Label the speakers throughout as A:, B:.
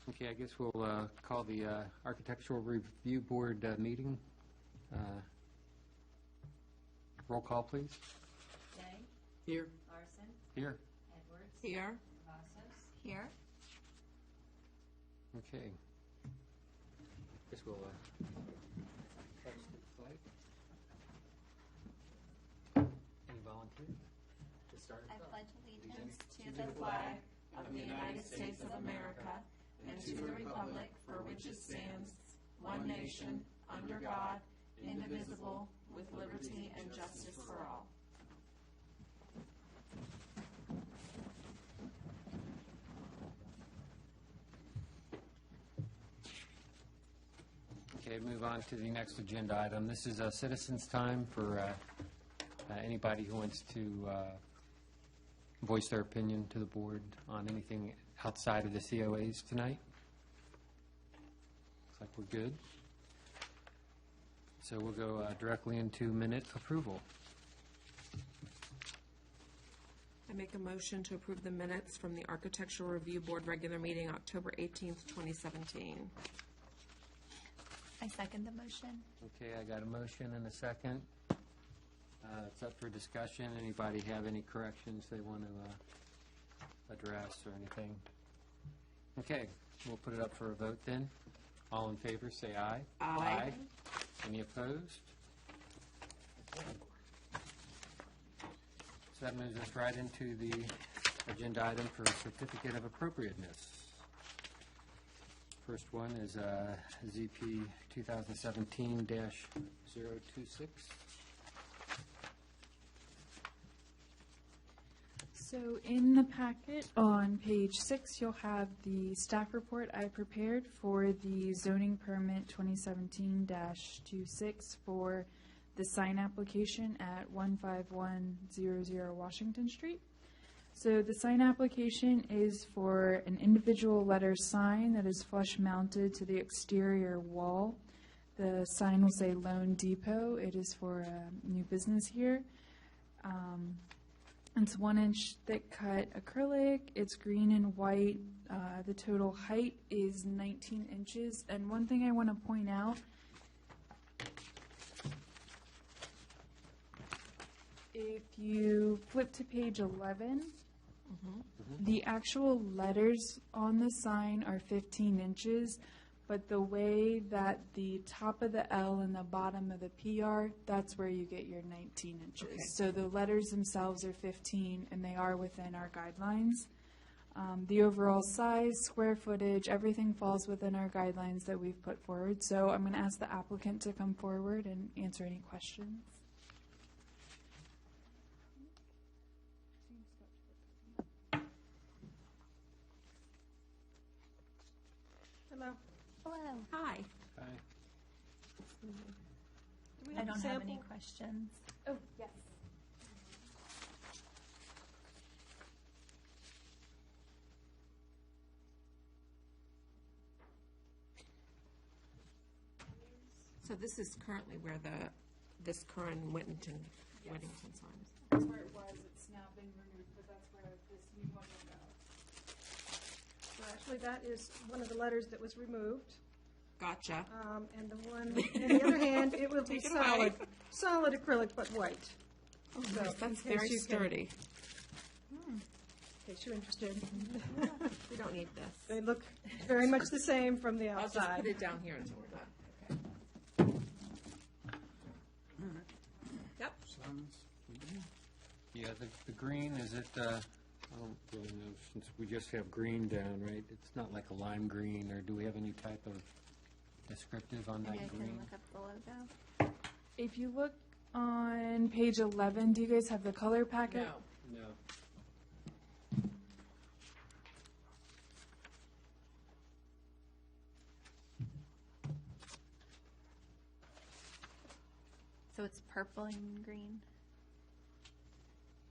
A: Okay, I guess we'll call the Architectural Review Board meeting. Roll call, please.
B: Day.
C: Here.
B: Larson.
A: Here.
B: Edwards.
C: Here.
B: Vassos.
D: Here.
A: Okay. Guess we'll pledge the flag. Any volunteers to start?
D: I pledge allegiance to the flag of the United States of America and to the republic for which it stands, one nation, under God, indivisible, with liberty and justice for all.
A: Okay, move on to the next agenda item. This is citizens' time for anybody who wants to voice their opinion to the board on anything outside of the COAs tonight. Looks like we're good. So we'll go directly into minute approval.
C: I make a motion to approve the minutes from the Architectural Review Board regular meeting, October 18th, 2017.
D: I second the motion.
A: Okay, I got a motion and a second. It's up for discussion. Anybody have any corrections they want to address or anything? Okay, we'll put it up for a vote then. All in favor, say aye.
C: Aye.
A: Any opposed? Okay. So that moves us right into the agenda item for certificate of appropriateness. First one is ZP 2017-026.
E: So in the packet on page 6, you'll have the staff report I prepared for the zoning permit 2017-26 for the sign application at 15100 Washington Street. So the sign application is for an individual letter sign that is flush mounted to the exterior wall. The sign will say Loan Depot. It is for a new business here. It's 1-inch thick cut acrylic. It's green and white. The total height is 19 inches. And one thing I want to point out, if you flip to page 11, the actual letters on the sign are 15 inches, but the way that the top of the L and the bottom of the P are, that's where you get your 19 inches.
C: Okay.
E: So the letters themselves are 15, and they are within our guidelines. The overall size, square footage, everything falls within our guidelines that we've put forward. So I'm going to ask the applicant to come forward and answer any questions.
B: Hello.
D: Hello.
C: Hi.
A: Hi.
B: Do we
D: I
B: have a
D: don't have any
B: sample?
D: questions.
E: Oh, yes.
C: So this is currently where this current Whittington sign is.
E: That's where it was. It's now been removed, but that's where this new one will go.
B: So actually, that is one of the letters that was removed.
C: Gotcha.
B: And the one, on the other hand, it will be
C: Take it away.
B: solid acrylic but white.
C: Oh,
B: So,
C: nice. That's
B: in case
C: very
B: you can-
C: sturdy.
B: In case you're interested.
C: We don't need this.
B: They look very much the same from the
C: I'll just
B: outside.
C: put it down here until we're done. Yep.
A: Yeah, the green, is it, I don't really know, since we just have green down, right? It's not like a lime green, or do we have any type of descriptive on
D: Maybe I
A: that
D: can
A: green?
D: look up the logo.
E: If you look on page 11, do you guys have the color packet?
C: No.
A: No.
D: So it's purple and green?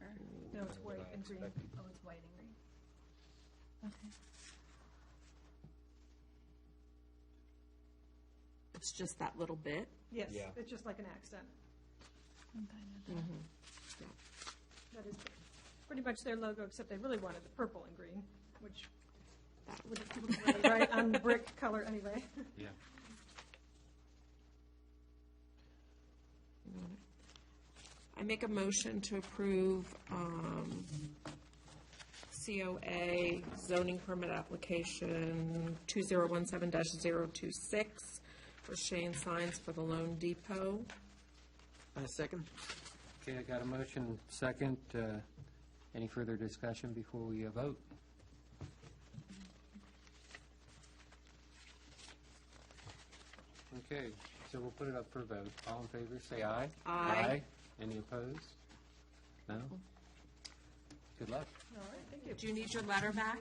D: Or,
B: No, it's white and green.
D: oh, it's white and green. Okay.
C: It's just that little bit.
B: Yes,
A: Yeah.
B: it's just like an accent.
D: I'm fine with that.
B: That is pretty much their logo, except they really wanted the purple and green, which would look really right on brick color anyway.
A: Yeah.
C: I make a motion to approve COA zoning permit application 2017-026 for Shane Signs for the Loan Depot.
F: Second?
A: Okay, I got a motion second. Any further discussion before we vote? Okay, so we'll put it up for a vote. All in favor, say aye.
C: Aye.
A: Any opposed? No? Good luck.
B: All right, thank you.
C: Do you need your letter back?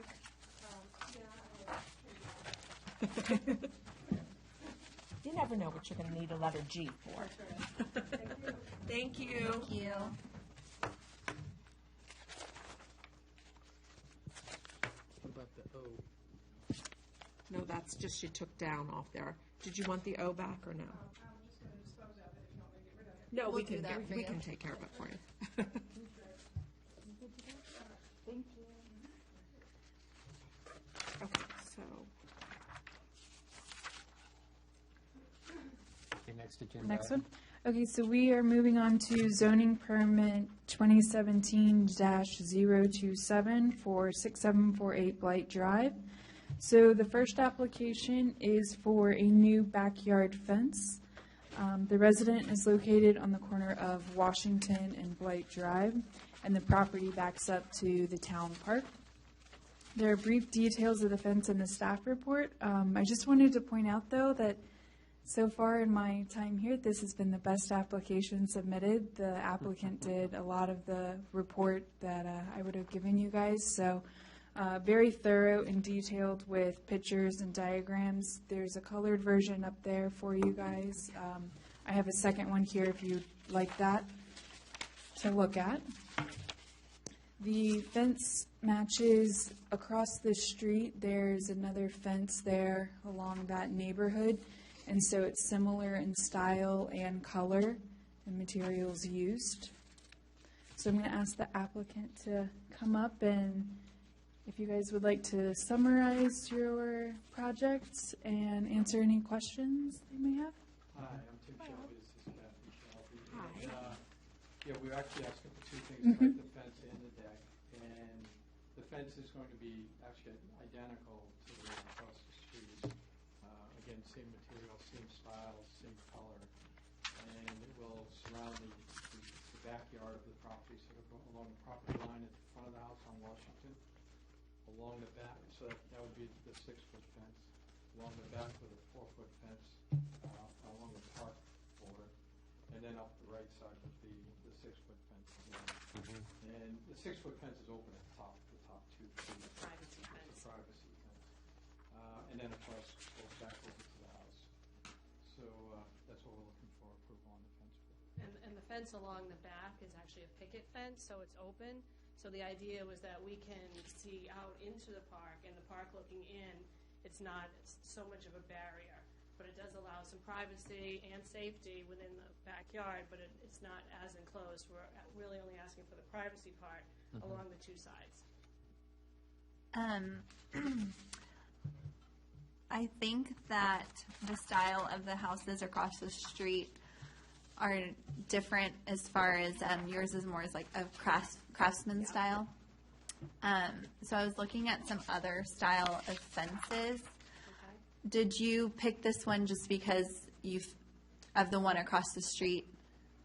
C: You never know what you're going to need a letter G for. Thank you.
D: Thank you.
F: What about the O?
C: No, that's just she took down off there. Did you want the O back or no? No, we
D: We'll do
C: can
D: that for
C: we
D: you.
C: can take care of it for you.
E: Thank you.
C: Okay, so
A: Okay, next agenda.
E: Next
A: item.
E: one? Okay, so we are moving on to zoning permit 2017-027 for 6748 Blight Drive. So the first application is for a new backyard fence. The resident is located on the corner of Washington and Blight Drive, and the property backs up to the town park. There are brief details of the fence in the staff report. I just wanted to point out, though, that so far in my time here, this has been the best application submitted. The applicant did a lot of the report that I would have given you guys, so very thorough and detailed with pictures and diagrams. There's a colored version up there for you guys. I have a second one here if you'd like that to look at. The fence matches across the street. There's another fence there along that neighborhood, and so it's similar in style and color and materials used. So I'm going to ask the applicant to come up, and if you guys would like to summarize your projects and answer any questions they may have.
G: Hi, I'm Tim Shelby, this is Kathy Shelby.
C: Hi.
G: And, yeah, we're actually asking for two things, like the fence and the deck. And the fence is going to be actually identical to the one across the street. Again, same material, same style, same color. And it will surround the backyard of the property, so it'll go along the property line at the front of the house on Washington, along the back, so that would be the 6-foot fence, along the back with a 4-foot fence along the park border, and then up the right side with the 6-foot fence again. And the 6-foot fence is open at the top 2 feet.
C: Privacy fence.
G: It's a privacy fence. And then, of course, goes back over to the house. So that's what we're looking for, approval on the fence for.
H: And the fence along the back is actually a picket fence, so it's open. So the idea was that we can see out into the park, and the park looking in, it's not so much of a barrier. But it does allow some privacy and safety within the backyard, but it's not as enclosed. We're really only asking for the privacy part along the two sides.
D: I think that the style of the houses across the street are different as far as yours is more as like a craftsman style. So I was looking at some other style of fences.
H: Okay?
D: Did you pick this one just because of the one across the street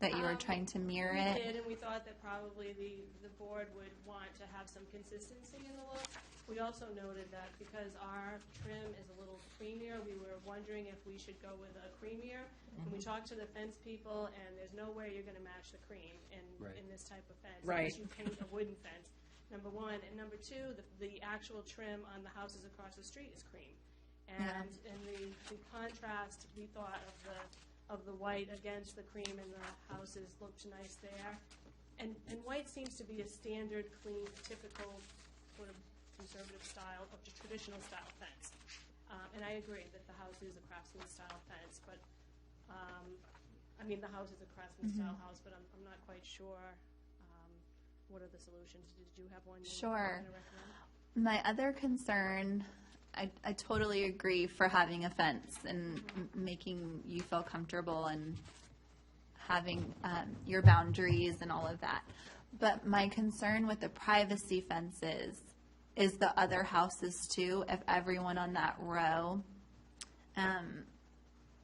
D: that you were trying to mirror
H: We
D: it?
H: did, and we thought that probably the board would want to have some consistency in the look. We also noted that because our trim is a little creamier, we were wondering if we should go with a creamier. And we talked to the fence people, and there's no way you're going to match the cream
A: Right.
H: in this type of fence.
C: Right.
H: Unless you paint a wooden fence, number one. And number two, the actual trim on the houses across the street is cream. And the contrast, we thought, of the white against the cream in the houses looked nice there. And white seems to be a standard, clean, typical sort of conservative style, of the traditional style fence. And I agree that the house is a craftsman style fence, but, I mean, the house is a craftsman style house, but I'm not quite sure, what are the solutions? Did you have one? you were
D: Sure.
H: gonna recommend?
D: My other concern
I: I totally agree for having a fence and making you feel comfortable and having your boundaries and all of that. But my concern with the privacy fences is the other houses too. If everyone on that row,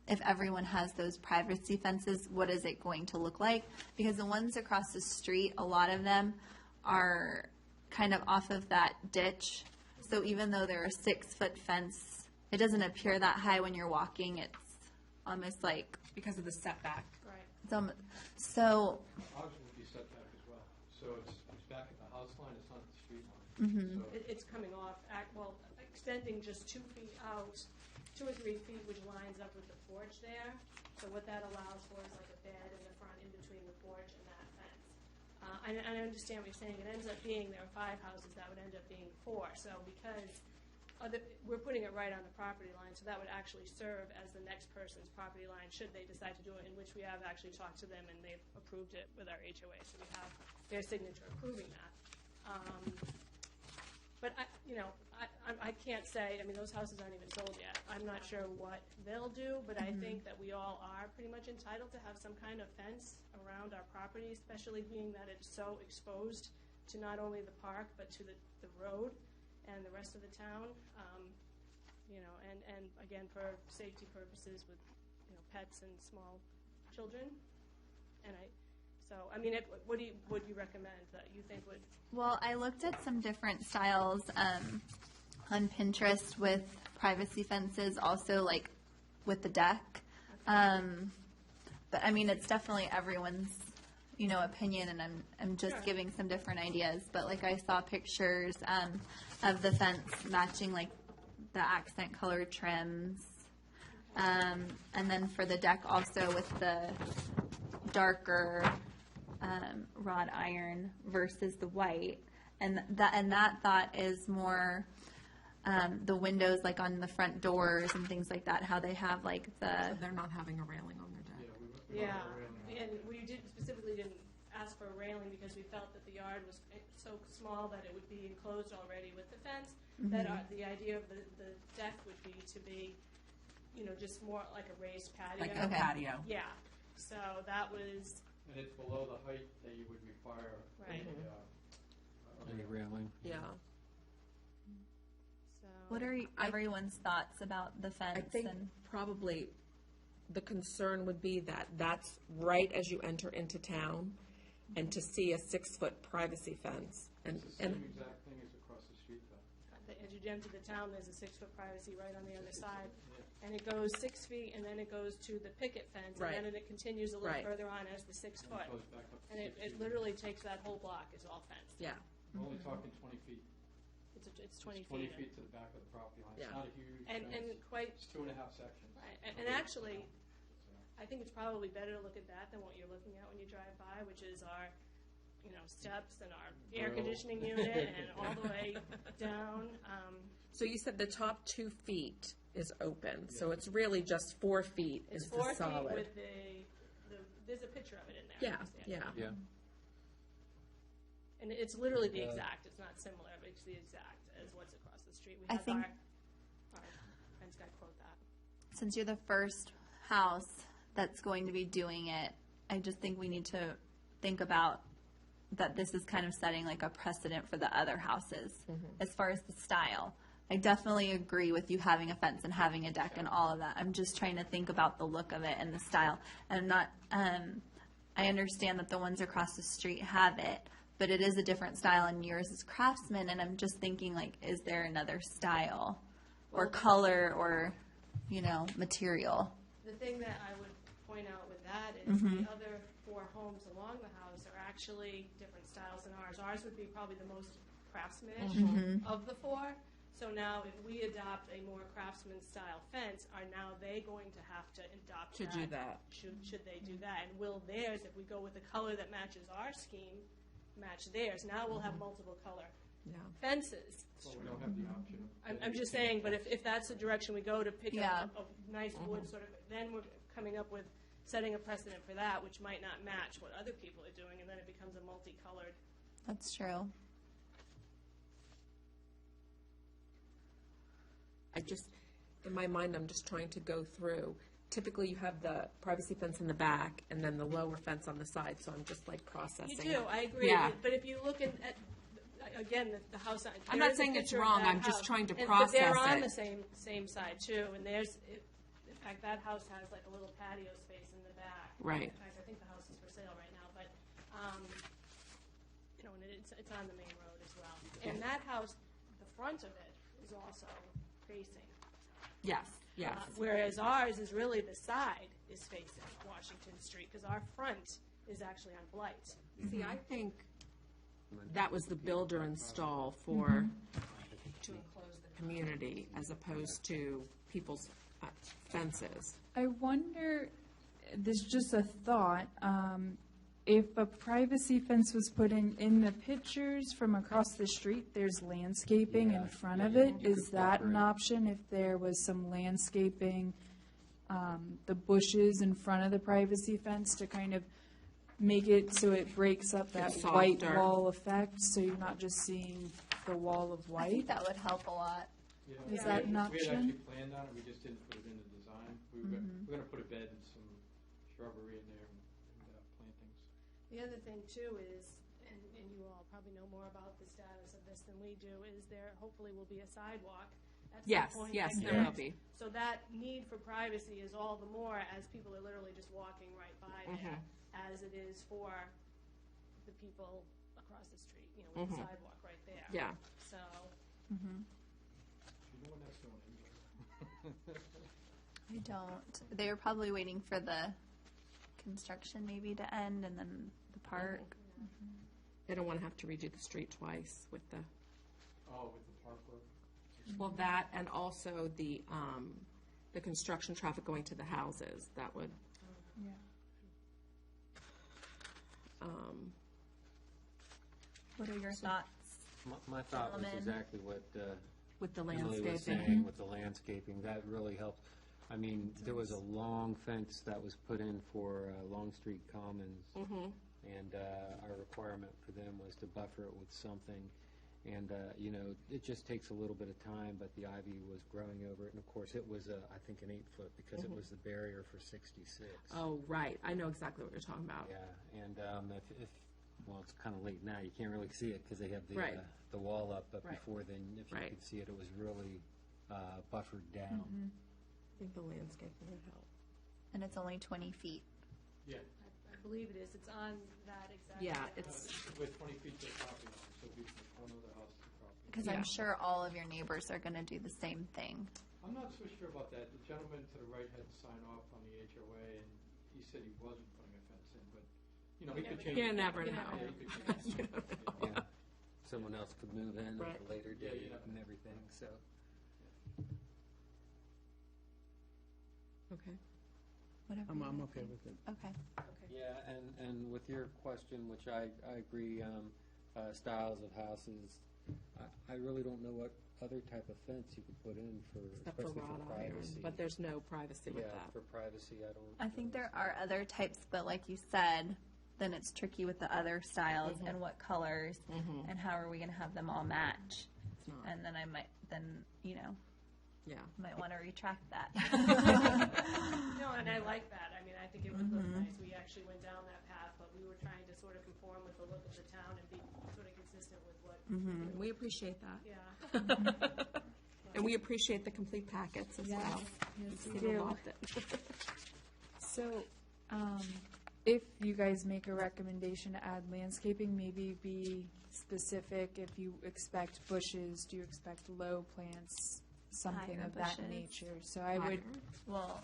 I: if everyone has those privacy fences, what is it going to look like? Because the ones across the street, a lot of them are kind of off of that ditch. So even though they're a 6-foot fence, it doesn't appear that high when you're walking. It's almost like,
C: Because of the setback.
H: Right.
I: so,
G: Ours will be set back as well. So it's back at the house line, it's not the street line. So
H: It's coming off, well, extending just 2 feet out, 2 or 3 feet, which lines up with the porch there. So what that allows for is like a bed in the front, in between the porch and that fence. I understand what you're saying. It ends up being, there are 5 houses, that would end up being 4. So because we're putting it right on the property line, so that would actually serve as the next person's property line, should they decide to do it, in which we have actually talked to them, and they've approved it with our HOA. So we have their signature approving that. But I can't say, I mean, those houses aren't even sold yet. I'm not sure what they'll do, but I think that we all are pretty much entitled to have some kind of fence around our property, especially being that it's so exposed to not only the park, but to the road and the rest of the town. And again, for safety purposes with, pets and small children. And what do you recommend that you think would?
I: well, I looked at some different styles on Pinterest with privacy fences, also like with the deck. But I mean, it's definitely everyone's, opinion, and I'm just
H: Sure.
I: giving some different ideas. But like I saw pictures of the fence matching like the accent color trims. And then for the deck also with the darker wrought iron versus the white. And that thought is more the windows like on the front doors and things like that, how they have like the,
C: They're not having a railing on their deck.
G: we
H: Yeah,
G: don't have a railing.
H: and we specifically didn't ask for a railing because we felt that the yard was so small that it would be enclosed already with the fence. That the idea of the deck would be to be, just more like a raised patio.
C: Like a patio.
H: Yeah, so that was,
G: And it's below the height that you would require.
H: Right.
A: Any railing?
C: Yeah.
H: so.
I: what are everyone's thoughts about the fence?
C: I think
I: and
C: probably the concern would be that that's right as you enter into town, and to see a 6-foot privacy fence.
G: It's the same exact thing as across the street though.
H: As you enter the town, there's a 6-foot privacy right on the other side. And it goes 6 feet, and then it goes to the picket fence,
C: Right.
H: and then it continues a little
C: Right.
H: further on as the 6
G: And
H: foot.
G: it goes back up to
H: And
G: 6
H: it
G: feet.
H: literally takes that whole block, is all fenced.
C: Yeah.
G: We're only talking 20 feet.
H: It's 20
G: It's 20
H: feet.
G: feet to the back of the property line.
C: Yeah.
G: It's not a huge
H: And
G: fence.
H: quite,
G: It's 2.5 sections.
H: right, and actually, I think it's probably better to look at that than what you're looking at when you drive by, which is our, steps and our air
G: Grill.
H: conditioning unit and all the way down.
C: So you said the top 2 feet is open, so it's really just 4 feet
H: It's
C: is
H: 4
C: the
H: feet
C: solid.
H: with there's a picture of it in there.
C: Yeah,
H: I understand.
C: yeah.
A: Yeah.
H: And it's literally the exact, it's not similar, but it's the exact as what's across the street. We
I: I
H: have
I: think-
H: our fence guy quote that.
I: since you're the first house that's going to be doing it, I just think we need to think about that this is kind of setting like a precedent for the other houses as far as the style. I definitely agree with you having a fence and having a deck and all of that. I'm just trying to think about the look of it and the style. And I'm not, I understand that the ones across the street have it, but it is a different style and yours is Craftsman. And I'm just thinking like, is there another style or color or, material?
H: The thing that I would point out with that is the other 4 homes along the house are actually different styles than ours. Ours would be probably the most craftsmanish of the 4. So now if we adopt a more craftsman style fence, are now they going to have to adopt
C: To do that.
H: Should they do that? And will theirs, if we go with the color that matches our scheme, match theirs? Now we'll have multiple color
C: Yeah.
H: fences.
G: Well, we don't have the option.
H: I'm just saying, but if that's the direction we go to pick
I: Yeah.
H: up a nice wood sort of, then we're coming up with setting a precedent for that, which might not match what other people are doing, and then it becomes a multicolored.
I: That's true.
C: I just, in my mind, I'm just trying to go through. Typically, you have the privacy fence in the back and then the lower fence on the side, so I'm just like
H: You
C: processing.
H: do, I agree.
C: Yeah.
H: But if you look at, again, the house.
C: I'm
H: there
C: not
H: is a
C: saying it's
H: picture of
C: wrong,
H: that
C: I'm just
H: house.
C: trying to
H: But they're
C: process
H: on
C: it.
H: the same side too, and there's, in fact, that house has like a little patio space in the back.
C: Right.
H: In fact, I think the house is for sale right now, but, you know, and it's on the main road as well. And that house, the front of it is also facing.
C: Yes, yes.
H: Whereas ours is really the side is facing Washington Street, because our front is actually on Blight.
C: See, I think that was the builder install for, to enclose the community as opposed to people's fences.
E: I wonder, this is just a thought, if a privacy fence was put in the pictures from across the street, there's landscaping in front of it. Is that an option if there was some landscaping, the bushes in front of the privacy fence to kind of make it so it breaks up that
C: It's
E: white
C: softer.
E: wall effect, so you're not just seeing the wall of
I: I think
E: white?
I: that would help a lot.
G: Yeah.
E: Is that an
G: We had
E: option?
G: actually planned on it, we just didn't put it in the design. We were gonna put a bed and some shrubbery in there and plantings.
H: The other thing too is, and you all probably know more about the status of this than we do, is there hopefully will be a sidewalk at some
C: Yes,
H: point.
C: yes,
H: that
C: there will
H: connects.
C: be.
H: So that need for privacy is all the more as people are literally just walking right by there, as it is for the people across the street, you know, with the sidewalk right there.
C: Yeah.
H: So,
G: Do you know when that's going in?
I: I don't. They were probably waiting for the construction maybe to end and then the park.
C: They don't want to have to redo the street twice with the,
G: Oh, with the park work?
C: well, that and also the construction traffic going to the houses. That would,
E: Yeah.
I: What are your thoughts?
A: My thought was
I: Gentlemen.
A: exactly what
C: with the
A: Emily was
C: landscaping.
A: saying with the landscaping. That really helped. I mean, there was a long fence that was put in for Longstreet Commons, and our requirement for them was to buffer it with something. And, you know, it just takes a little bit of time, but the ivy was growing over it. And, of course, it was, I think, an 8-foot because it was the barrier for 66.
C: Oh, right. I know exactly what you're talking about.
A: Yeah, and if well, it's kind of late now. You can't really see it because they have
C: Right.
A: the wall up. But
C: Right.
A: before then, if you
C: Right.
A: could see it, it was really buffered down.
C: I think the landscaping would help.
I: And it's only 20 feet.
G: Yeah,
H: I believe it is, it's on that exact.
C: Yeah, it's,
G: with 20 feet to the property line, so it'd be from the corner of the house to the property.
I: Because
C: Yeah.
I: I'm sure all of your neighbors are going to do the same thing.
G: I'm not so sure about that. The gentleman to the right had to sign off on the HOA, and he said he wasn't putting a fence in, but, you know, he could change.
C: You
G: it.
C: never
H: You
C: know.
H: never
G: Yeah, he could change it.
A: Yeah, someone else could move in
C: Right.
A: at a later
G: Yeah,
A: date
G: you never
A: and
G: know.
A: everything. So.
C: okay.
I: Whatever.
F: I'm okay with it.
I: Okay.
A: Yeah, and with your question, which I agree, styles of houses, I really don't know what other type of fence you could put in for,
C: Except for
A: especially for
C: wrought iron,
A: privacy.
C: but there's no privacy with
A: Yeah,
C: that.
A: for privacy, I don't.
I: I think there are other types, but like you said, then it's tricky with the other styles and what colors and how are we going to have them all match.
C: It's not,
I: And then I might, you know,
C: yeah.
I: might want to retract that.
H: No, and I like that. I mean, I think it would look nice. We actually went down that path, but we were trying to sort of conform with the look of the town and be sort of consistent with what,
C: We appreciate that.
H: yeah.
C: And we appreciate the complete packets as well.
E: Yes, we
C: We've
E: do.
C: loved it.
E: So, if you guys make a recommendation to add landscaping, maybe be specific. If you expect bushes, do you expect low plants, something
I: Higher
E: of that
I: bushes.
E: nature? So I would,
I: Well,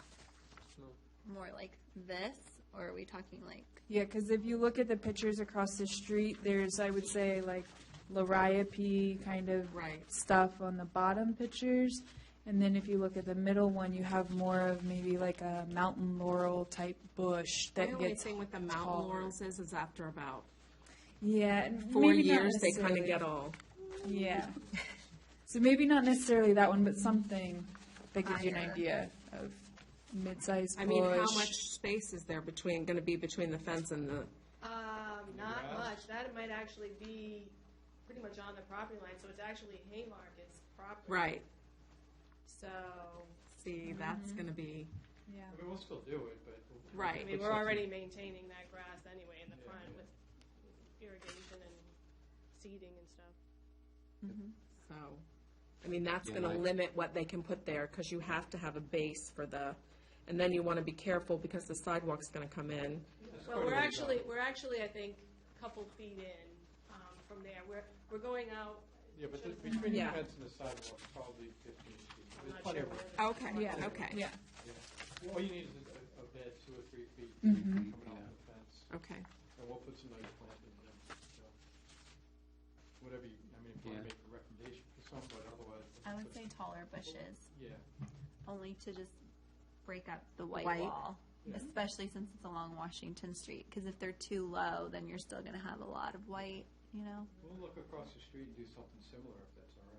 I: more like this, or are we talking like?
E: yeah, because if you look at the pictures across the street, there's, I would say, like Liriope kind of
C: Right.
E: stuff on the bottom pictures. And then if you look at the middle one, you have more of maybe like a mountain laurel type bush
C: The
E: that
C: only
E: gets
C: thing with the mountain
E: taller.
C: laurels is after about
E: Yeah, and
C: 4
E: maybe not
C: years, they kind of
E: necessarily-
C: get all,
E: Yeah. So maybe not necessarily that one, but something that gives you an
I: Higher.
E: idea of mid-sized
C: I
E: bush.
C: mean, how much space is there between, going to be between the fence and the,
H: Not
G: grass?
H: much. That might actually be pretty much on the property line, so it's actually Haymarket's property.
C: right,
H: So,
C: See, that's gonna be,
E: Yeah.
G: I mean, we'll still do it, but.
C: Right.
H: I mean, we're already maintaining that grass anyway in the front with irrigation and seeding and stuff.
C: so, I mean, that's
A: Yeah,
C: gonna
A: like-
C: limit what they can put there, because you have to have a base for the, and then you wanna be careful, because the sidewalk's gonna come in.
H: Well, we're actually, I think, a couple feet in, from there. We're going out.
G: Yeah, but between the
C: Yeah.
G: fence and the sidewalk, probably 15 feet.
H: I'm
G: There's
H: not
G: plenty
H: sure
G: of
H: where
G: room.
H: the-
C: Okay,
E: Yeah.
C: okay,
E: Yeah.
G: Yeah. All you need is a bed 2 or 3 feet
E: Mhm.
G: coming off the fence.
C: okay.
G: And we'll put some nice plantings in, so. Whatever you, I mean, if you want
A: Yeah.
G: to make a recommendation for some, but otherwise.
I: I would say taller bushes,
G: Yeah.
I: only to just break up the white
C: White.
I: wall, especially since it's along Washington Street. Because if they're too low, then you're still going to have a lot of white, you know?
G: We'll look across the street and do something similar if that's all right.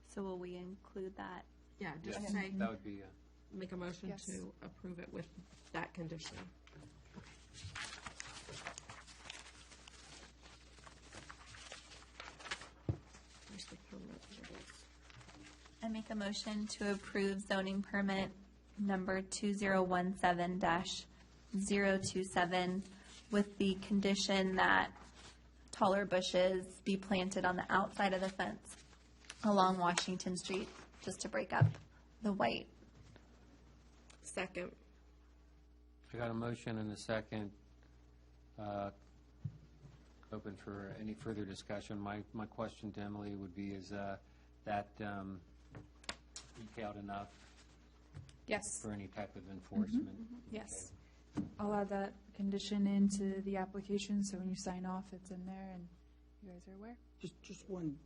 I: So will we include that?
C: Yeah, just
A: Yes,
C: say,
A: that would be,
C: make a motion
E: Yes.
C: to approve it with that condition. Where's the permit? There it is.
I: I make a motion to approve zoning permit number 2017-027 with the condition that taller bushes be planted on the outside of the fence along Washington Street, just to break up the white.
C: Second.
A: I got a motion and a second. Open for any further discussion. My question to Emily would be, is that detailed enough
E: Yes.
A: for any type of enforcement?
E: Yes. I'll add that condition into the application, so when you sign off, it's in there and you guys are aware.
F: Just one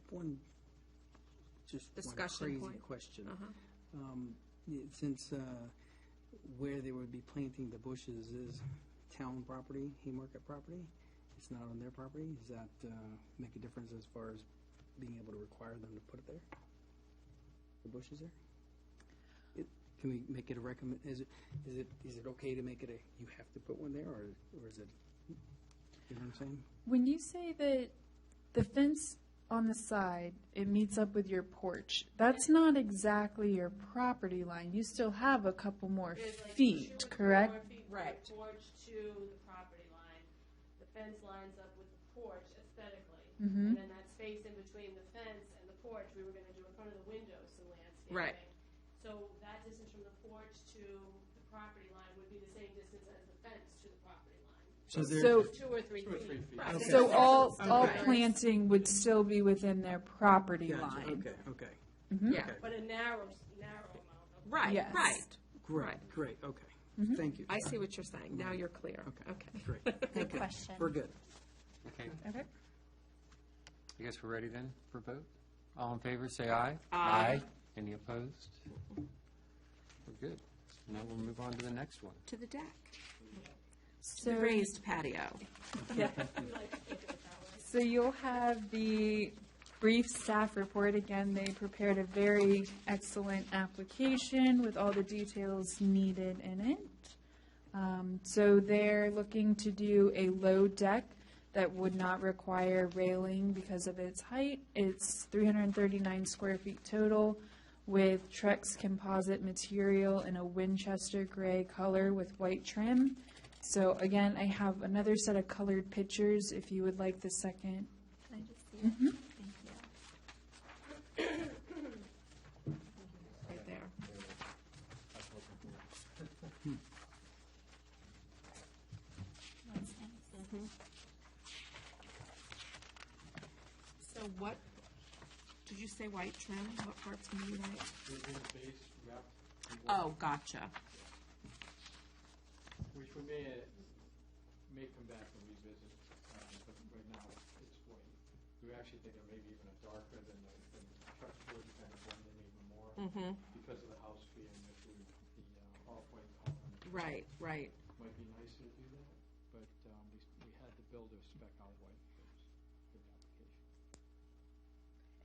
C: Discussion
F: crazy
C: point.
F: question.
C: Uh-huh.
F: Since where they would be planting the bushes is town property, Haymarket property, it's not on their property, does that make a difference as far as being able to require them to put it there? The bushes there? Can we make it a recommend, is it okay to make it a, you have to put one there, or is it, you know what I'm saying?
E: When you say that the fence on the side, it meets up with your porch, that's not exactly your property line. You still have a couple more
H: There's like
E: feet,
H: 2 or 3
E: correct?
H: more feet from
C: Right.
H: the porch to the property line. The fence lines up with the porch aesthetically.
E: Mhm.
H: And then that space in between the fence and the porch, we were gonna do in front of the windows some landscaping.
C: Right.
H: So that distance from the porch to the property line would be the same distance as the fence to the property line.
F: So there,
E: So,
H: 2 or 3
G: 2 or 3
H: feet.
G: feet.
C: Right.
F: Okay.
E: so all
C: Okay.
E: planting would still be within their property
F: gotcha,
E: line.
F: okay,
C: Yeah,
F: Okay.
H: But a narrow amount of.
C: right,
E: Yes.
C: right.
F: great,
C: Right.
F: great, okay, thank you.
C: I see what you're saying. Now you're clear.
F: Okay, great.
I: Good
F: Okay,
I: question.
F: we're good.
A: Okay,
E: Okay.
A: I guess we're ready then for vote? All in favor, say aye.
C: Aye.
A: Any opposed? We're good. Now we'll move on to the next one.
C: To the deck.
E: So,
C: The raised patio.
E: so you'll have the brief staff report. Again, they prepared a very excellent application with all the details needed in it. So they're looking to do a low deck that would not require railing because of its height. It's 339 square feet total with Trex composite material in a Winchester gray color with white trim. So again, I have another set of colored pictures if you would like the second.
I: Can I just see it? Thank you.
C: Right there.
I: That's nice.
C: So what, did you say white trim? What part's going to be white?
G: There's a base wrapped in wood,
C: Oh, gotcha.
G: which we may come back and revisit, but right now it's white. We actually think it may be even a darker than the Chuck's wood, kind of blend in even more because of the house being the off-white color.
C: Right, right.
G: Might be nicer to do that, but we had the builder spec out white first for the application.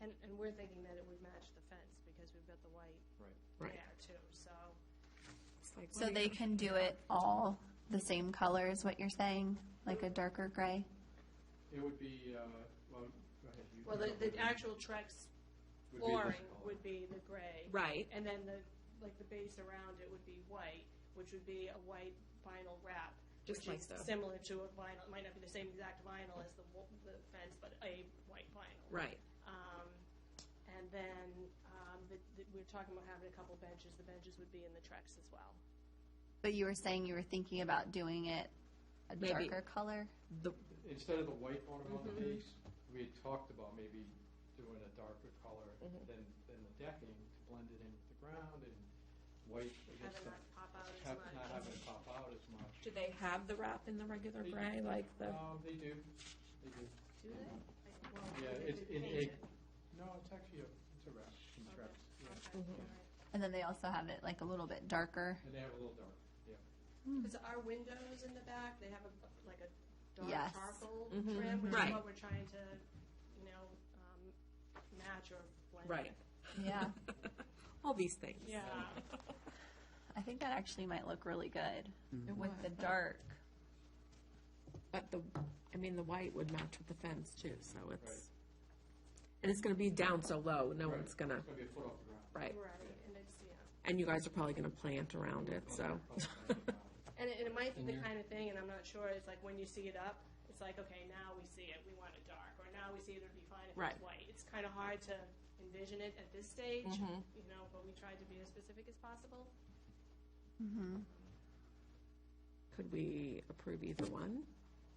H: And we're thinking that it would match the fence because we've got the white
C: Right.
H: there too, so.
C: It's like,
I: So they can do it all the same color is what you're saying, like a darker gray?
G: It would be, well, go ahead.
H: Well, the actual Trex
G: Would be the
H: flooring
G: color.
H: would be the gray.
C: Right.
H: And then the base around it would be white, which would be a white vinyl wrap.
C: Just
H: which
C: like
H: is
C: the-
H: similar to a vinyl, it might not be the same exact vinyl as the fence, but a white vinyl.
C: Right.
H: And then, we're talking about having a couple benches, the benches would be in the Trex as well.
I: But you were saying you were thinking about doing it a
C: Maybe-
I: darker color?
G: Instead of the white ornament on the base, we had talked about maybe doing a darker color than the decking to blend it in with the ground and white
H: Have
G: against
H: it
G: that.
H: not pop out as much.
G: Not having it pop out as much.
C: Do they have the wrap in the regular gray, like the?
G: They do. They do.
H: Do they? Well,
G: Yeah,
H: they
G: it's
H: could
G: in
H: paint
G: egg.
H: it.
G: No, it's actually it's a wrap from
H: Okay.
G: Trex. Yeah.
H: Okay, all right.
I: And then they also have it like a little bit darker.
G: And they have a little dark. Yeah.
H: Because our windows in the back, they have like a dark
I: Yes.
H: charcoal
C: Mhm.
H: trim, which
C: Right.
H: is what we're trying to, match or blend.
C: Right.
I: Yeah.
C: All these things.
H: Yeah.
I: I think that actually might look really good
C: It
I: with
C: would.
I: the dark.
C: But the white would match with the fence too, so it's, and it's gonna be down so low, no
G: Right.
C: one's gonna,
G: It's going to be a foot off the ground.
C: right.
H: Right, and it's,
C: And you guys are probably gonna plant around it, so.
H: And it might be the kind of thing, and I'm not sure, it's like when you see it up, it's like, okay, now we see it, we want it dark, or now we see it would be fine if
C: Right.
H: it's white. It's kind of hard to envision it at this stage,
C: Mhm.
H: But we tried to be as specific as possible.
C: Could we approve either one?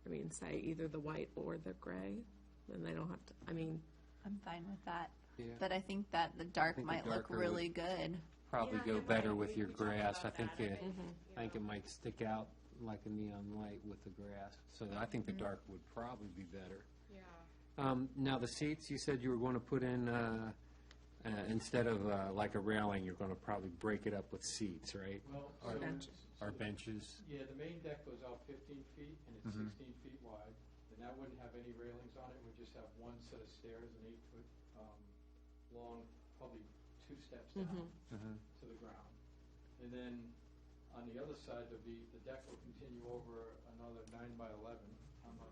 C: I mean, say either the white or the gray, then they don't have to, I mean,
I: I'm fine with that.
A: Yeah.
I: But I think that the dark
A: think the
I: might look
A: darker
I: really good.
A: Probably
H: Yeah,
A: go
H: you're
A: better
H: right.
A: with
H: We-
A: your
H: we talked
A: grass. I
H: about
A: think
H: that,
A: it,
H: you
A: I think it
H: know.
A: might stick out like a neon light with the grass. So I think the dark would probably be better.
H: Yeah.
A: Now, the seats, you said you were going to put in, instead of like a railing, you're going to probably break it up with seats, right?
G: Well,
A: Or
G: so-
C: benches.
A: Or benches?
G: Yeah, the main deck goes out 15 feet, and it's 16 feet wide, and that wouldn't have any railings on it, it would just have one set of stairs, an 8-foot long, probably 2 steps down to the ground. And then on the other side, the deck will continue over another 9 by 11 on the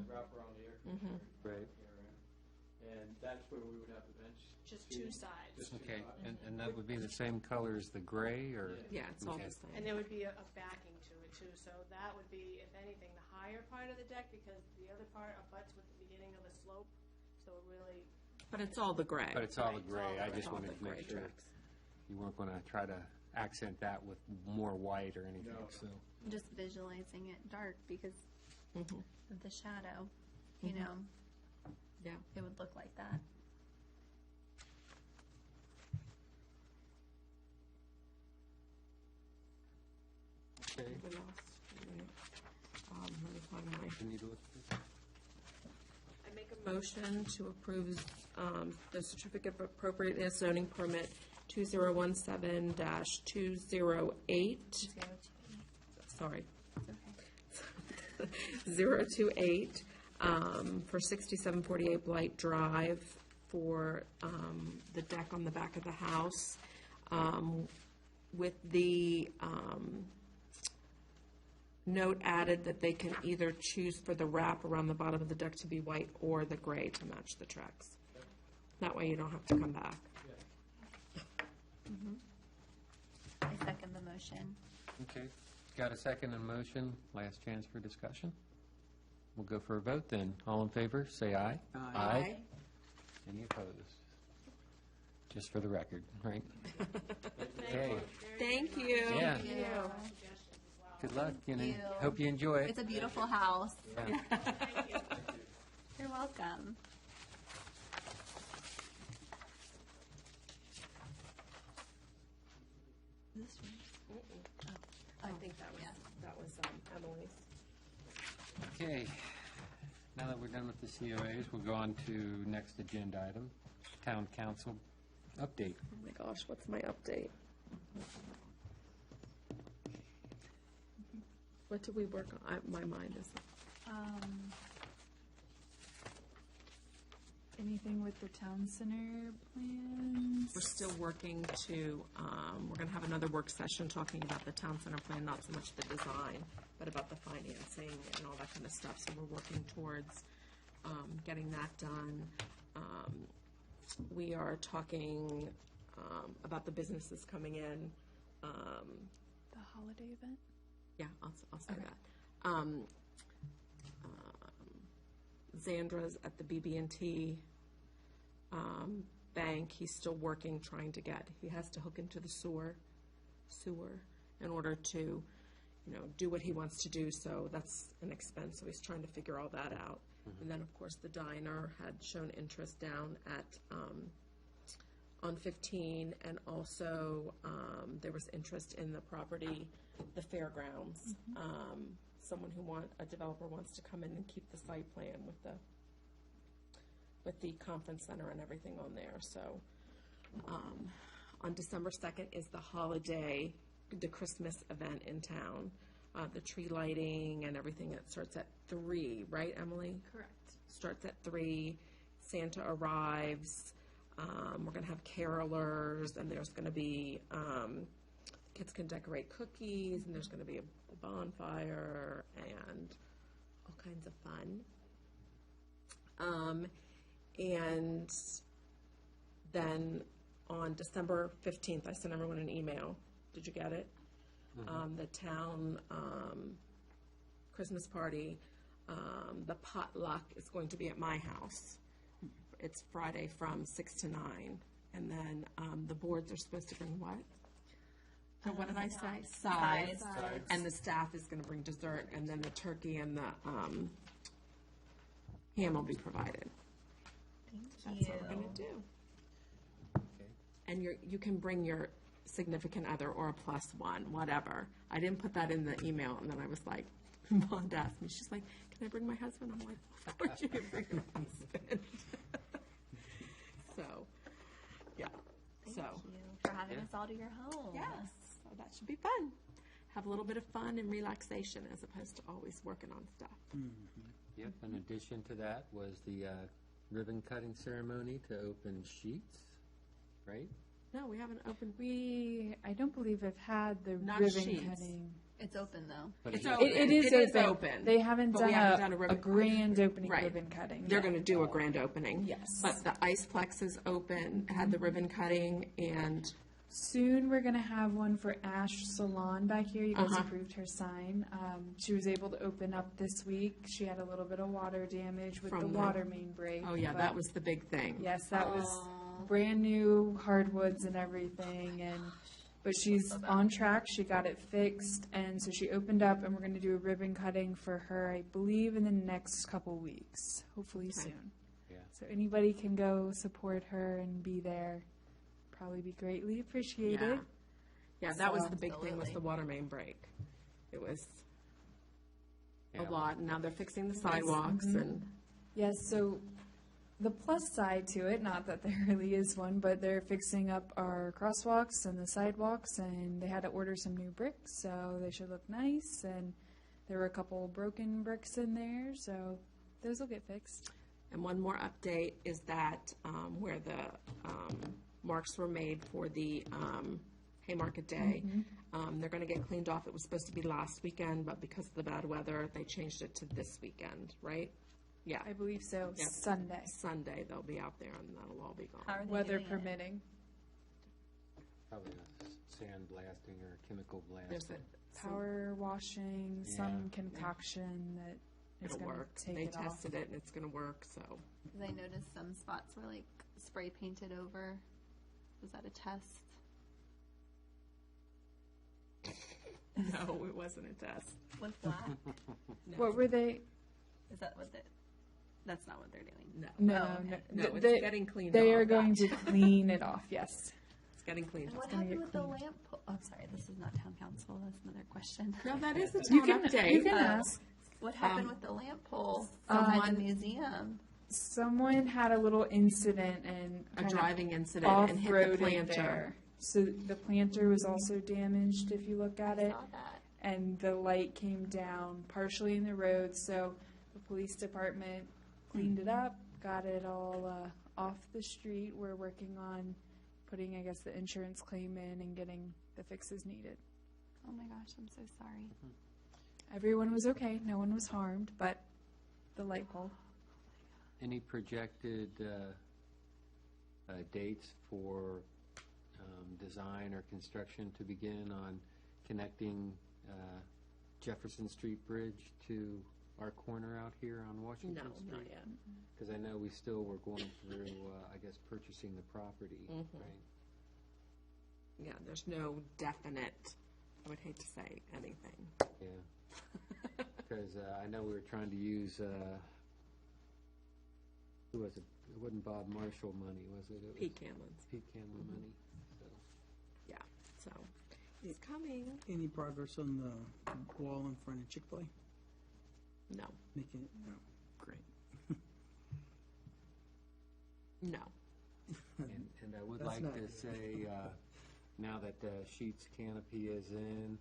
G: wrap around the air conditioner
A: Right.
G: area. And that's where we would have the bench.
H: Just
G: seating.
H: 2 sides.
G: Just 2
A: Okay,
G: sides.
A: and that would be the same color as the gray, or?
C: yeah, it's all
A: Okay.
C: the same.
H: And there would be a backing to it too, so that would be, if anything, the higher part of the deck, because the other part abuts with the beginning of the slope, so it really,
C: But it's all the gray.
A: But it's all the
H: Right, it's all
A: gray. I
H: the-
A: just
C: all
A: wanted
C: the
A: to make
C: gray
A: sure
C: tracks.
A: you weren't going to try to accent that with more white or anything,
G: No.
A: so.
I: Just visualizing it dark because
C: Mhm.
I: of the shadow, you know,
C: Yeah.
I: it would look like that.
A: Okay.
C: We lost. Let me find my.
A: You need to look at this?
C: I make a motion to approve the certificate of appropriateness zoning permit 2017-208, sorry,
I: Okay.
C: 028, for 6748 Blight Drive for the deck on the back of the house, with the note added that they can either choose for the wrap around the bottom of the deck to be white or the gray to match the tracks. That way you don't have to come back.
I: I second the motion.
A: Okay, got a second and motion, last chance for discussion. We'll go for a vote then. All in favor, say aye.
F: Aye.
A: Any opposed? Just for the record, right?
H: thank
A: Okay.
H: you.
C: Thank you.
A: Yeah,
H: Suggestions as well.
A: good luck,
I: you.
A: hope you enjoy it.
I: It's a beautiful house.
A: Yeah.
H: Thank you.
I: You're welcome. This one?
C: I think that was Emily's.
A: Okay, now that we're done with the COAs, we'll go on to next agenda item, Town Council update.
C: Oh my gosh, what's my update? What did we work on? My mind is,
E: Anything with the town center plans?
C: we're still working to, we're gonna have another work session talking about the town center plan, not so much the design, but about the financing and all that kind of stuff, so we're working towards, getting that done. We are talking about the businesses coming in.
E: The holiday event?
C: Yeah, I'll say
E: Okay.
C: that. Zandra's at the BB&T bank. He's still working, trying to get, he has to hook into the sewer in order to, do what he wants to do. So that's an expense. So he's trying to figure all that out. And then, of course, the diner had shown interest down at, on 15, and also there was interest in the property, the fairgrounds. A developer wants to come in and keep the site plan with the conference center and everything on there. So on December 2nd is the holiday, the Christmas event in town. The tree lighting and everything, it starts at 3, right, Emily?
B: Correct.
C: Starts at 3. Santa arrives. We're going to have carolers, and there's going to be, kids can decorate cookies, and there's going to be a bonfire and all kinds of fun. And then on December 15th, I sent everyone an email. Did you get it? The town Christmas party, the potluck is going to be at my house. It's Friday from 6 to 9. And then the boards are supposed to bring what? So what did I say? Sides. And the staff is going to bring dessert, and then the turkey and the ham will be provided. That's what we're going to do.
A: Okay.
C: And you can bring your significant other or a +1, whatever. I didn't put that in the email, and then I was like, Mom asked me, she's like, can I bring my husband? I'm like, of course you can bring your husband. So, yeah.
I: Thank you for having us all to your home.
C: Yes, so that should be fun. Have a little bit of fun and relaxation as opposed to always working on stuff.
A: Yep, in addition to that was the ribbon cutting ceremony to open sheets, right?
C: No, we haven't opened.
E: I don't believe have had the
C: Not
E: ribbon
C: sheets.
E: cutting.
I: It's open though.
A: But
C: It's
A: it-
C: open.
E: It is
C: It is
E: open.
C: open.
E: They haven't
C: But
E: done,
C: we haven't done a
E: a
C: ribbon-
E: grand opening
C: Right.
E: ribbon cutting.
C: They're
E: yet.
C: going to do a grand opening.
E: Yes.
C: But the Iceplex is open, had the ribbon cutting, and
E: Soon we're going to have one for Ash Salon back here. You guys
C: Uh-huh.
E: approved her sign. She was able to open up this week. She had a little bit of water damage with
C: From
E: the
C: the-
E: water main break.
C: oh yeah,
E: but
C: that was the big thing.
E: Yes, that was brand new hardwoods and everything, but she's on track. She got it fixed, and so she opened up, and we're going to do a ribbon cutting for her, I believe, in the next couple weeks, hopefully soon.
A: Yeah.
E: So anybody can go support her and be there. Probably be greatly appreciated.
C: Yeah, that was
E: So-
C: the big thing, was the water main break. It was a
A: Yeah.
C: lot, and now they're fixing the sidewalks and,
E: Yes, so the plus side to it, not that there really is one, but they're fixing up our crosswalks and the sidewalks, and they had to order some new bricks, so they should look nice, and there were a couple broken bricks in there, so those will get fixed.
C: and one more update is that where the marks were made for the Haymarket Day, they're going to get cleaned off. It was supposed to be last weekend, but because of the bad weather, they changed it to this weekend, right? Yeah,
E: I believe so,
C: Yep.
E: Sunday,
C: Sunday they'll be out there and that'll all be gone.
I: How are they
E: weather
I: doing it?
E: permitting.
A: Probably a sand blasting or chemical
C: There's
A: blasting.
E: Power washing, some
A: Yeah.
E: concoction that is
C: It'll
E: going
C: work.
E: to take
C: They
E: it off.
C: tested it and it's going to work, so.
I: Because I noticed some spots were like spray painted over. Was that a test?
C: No, it wasn't a test.
I: With black?
E: What were they?
I: Is that what that's not what they're doing?
C: No.
E: No,
I: Oh, okay.
E: no.
C: No, it's
E: they,
C: getting cleaned
E: They
C: off.
E: are going to clean it off, yes.
C: It's getting cleaned
I: And
C: off.
I: what
E: gonna
I: happened
E: get
I: with the
E: cleaned.
I: lamp pole? Oh, sorry, this is not town council. That's another question.
C: No, that is a
E: You
C: town
E: can,
C: update.
E: you can ask.
I: What happened with the lamp pole
C: someone-
I: behind the museum?
E: Someone had a little incident and
C: A
E: kind of
C: driving incident and hit the
E: off-roaded
C: planter.
E: there. So the planter was also damaged, if you look at
I: I
E: it,
I: saw that.
E: and the light came down partially in the road. So the police department cleaned it up, got it all off the street. We're working on putting, I guess, the insurance claim in and getting the fixes needed.
I: Oh my gosh, I'm so sorry.
E: Everyone was okay. No one was harmed, but the light pole.
A: Any projected dates for design or construction to begin on connecting Jefferson Street Bridge to our corner out here on
C: No,
A: Washington Street?
C: not yet.
A: Because I know we still were going through, I guess, purchasing the property, right?
C: Yeah, there's no definite, I would hate to say anything.
A: Yeah. Because I know we were trying to use, who was it? It wasn't Bob Marshall money, was it? It was
C: Pete Canlon's,
A: Pete Canlon money. So,
C: yeah, so it's coming.
F: Any progress on the wall in front of Chick-fil-A?
C: No,
F: Making it, no, great.
C: no.
A: and I would
F: That's
A: like
F: not
A: to
F: good.
A: say, now that the Sheets canopy is in,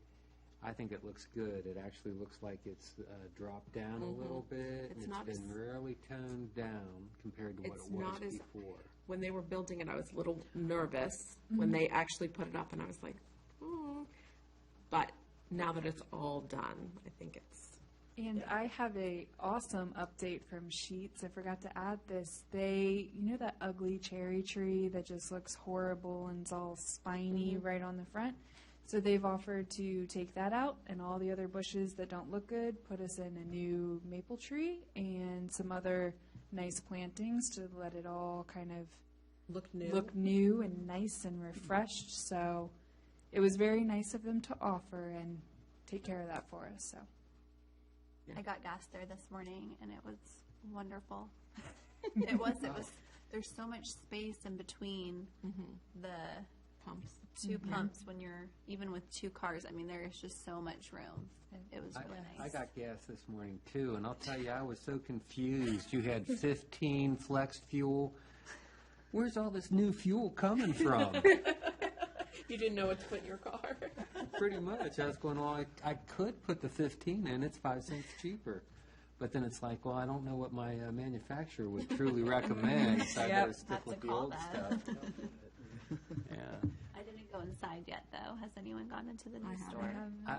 A: I think it looks good. It actually looks like it's dropped down a little bit.
C: It's
A: It's
C: not
A: been
C: as-
A: really toned down compared to what
C: It's
A: it was
C: not as-
A: before.
C: When they were building it, I was a little nervous when they actually put it up, and I was like, But now that it's all done, I think it's,
E: And I have a awesome update from Sheets. I forgot to add this. They, you know that ugly cherry tree that just looks horrible and it's all spiny right on the front? So they've offered to take that out and all the other bushes that don't look good, put us in a new maple tree and some other nice plantings to let it all kind of look new and nice and refreshed. So it was very nice of them to offer and take care of that for us. So
I: I got gas there this morning, and it was wonderful. It was. There's so much space in between the
C: pumps.
I: two pumps when you're, even with two cars. I mean, there is just so much room. It was really
A: I
I: nice.
A: got gas this morning too, and I'll tell you, I was so confused. You had 15 flex fuel. Where's all this new fuel coming from?
C: You didn't know what to put in your car.
A: Pretty much. I was going, well, I could put the 15 in. It's 5 cents cheaper. But then it's like, well, I don't know what my manufacturer would truly recommend, so I better stick
I: Have to
A: with the
I: call
A: old
I: them.
A: stuff. Yeah.
I: I didn't go inside yet, though. Has anyone gone into the new
C: I
I: store?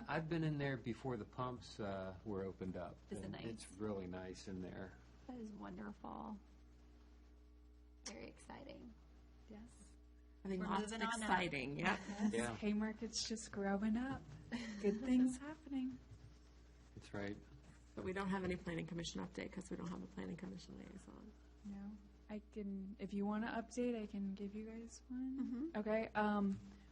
A: I've been in there before the pumps were opened up.
I: Is it
A: and
I: nice?
A: It's really nice in there.
I: That is wonderful. Very exciting.
E: yes.
C: I think
I: We're
C: lots of
I: moving on up.
C: exciting, yep.
A: Yeah,
E: Haymarket's just growing up. Good things happening.
A: that's right.
C: But we don't have any planning commission update because we don't have a planning commission liaison.
E: No, I can, if you want to update, I can give you guys one. Okay,